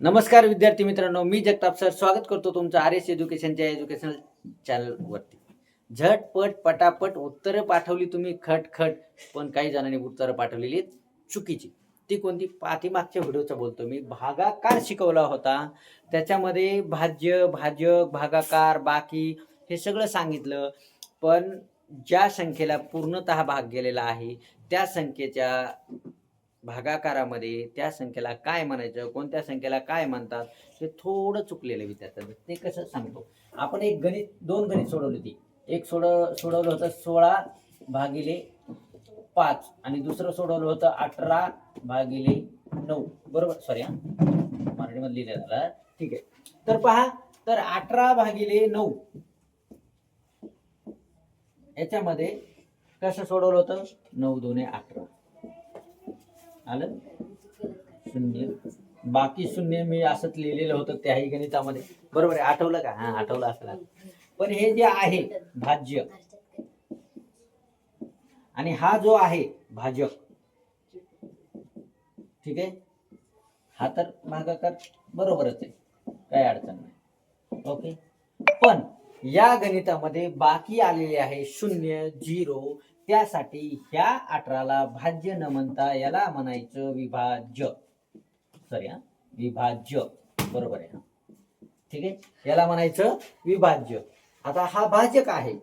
नमस्कार विद्यार्थी मित्रांनो, मी जगताप सर स्वागत करतो तुमचं आर एस एज्युकेशनच्या एज्युकेशनल चॅनलवरती. झटपट पटापट उत्तरं पाठवली तुम्ही खटखट, पण काही जणांनी उत्तरं पाठवलेली चुकीची. ती कोणती? पाठीमागच्या व्हिडिओचा बोलतो मी. भागाकार शिकवला होता, त्याच्यामध्ये भाज्य, भाजक, भागाकार, बाकी हे सगळं सांगितलं. पण ज्या संख्येला पूर्णतः भाग गेलेला आहे त्या संख्येच्या भागाकारामध्ये त्या संख्येला काय म्हणायचं, कोणत्या संख्येला काय म्हणतात, हे थोडं चुकलेलं विद्यार्थ्यांचं. ते कसं सांगतो. आपण दोन गणित सोडवली होती. एक सोडवलं होतं 16/5 आणि दुसरं सोडवलं होतं 18/9. बरोबर, सॉरी मराठीमध्ये लिहिलं झालं. ठीक आहे. तर पहा, तर 18/9 याच्यामध्ये कसं सोडवलं होतं? 9 2 18 आलं, शून्य, बाकी शून्य मी असंच लिहिलेलं होतं त्याही गणितामध्ये. बरोबर आहे, आठवलं का? हा, आठवलं असेल. पण हे जे आहे भाज्य आणि हा जो आहे भाजक, ठीक आहे, हा तर भागाकार बरोबरच आहे, काही अडचण नाही. ओके. पण या गणितामध्ये बाकी आलेले आहे 0 0, त्यासाठी ह्या 18ला भाज्य न म्हणता याला म्हणायचं विभाज्य. सॉरी विभाज्य, बरोबर आहे. ठीक आहे, याला म्हणायचं विभाज्य. आता हा भाजक आहे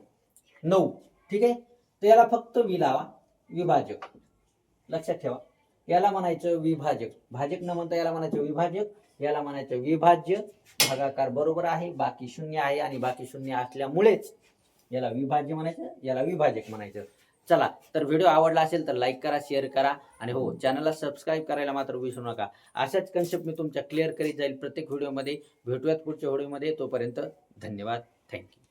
9, ठीक आहे, तर याला फक्त लावा, विभाजक. लक्षात ठेवा, याला म्हणायचं विभाजक. भाजक न म्हणता याला म्हणायचं विभाजक, याला म्हणायचं विभाज्य. भागाकार बरोबर आहे, बाकी शून्य आहे आणि बाकी शून्य असल्यामुळेच याला विभाज्य म्हणायचं, याला विभाजक म्हणायचं. चला, तर व्हिडिओ आवडला असेल तर लाईक करा, शेअर करा आणि हो, चॅनलला सबस्क्राईब करायला मात्र विसरू नका. अशाच कन्सेप्ट मी तुमच्या क्लिअर करीत जाईल प्रत्येक व्हिडिओमध्ये. भेटूयात पुढच्या व्हिडिओमध्ये. तोपर्यंत धन्यवाद, थँक्यू.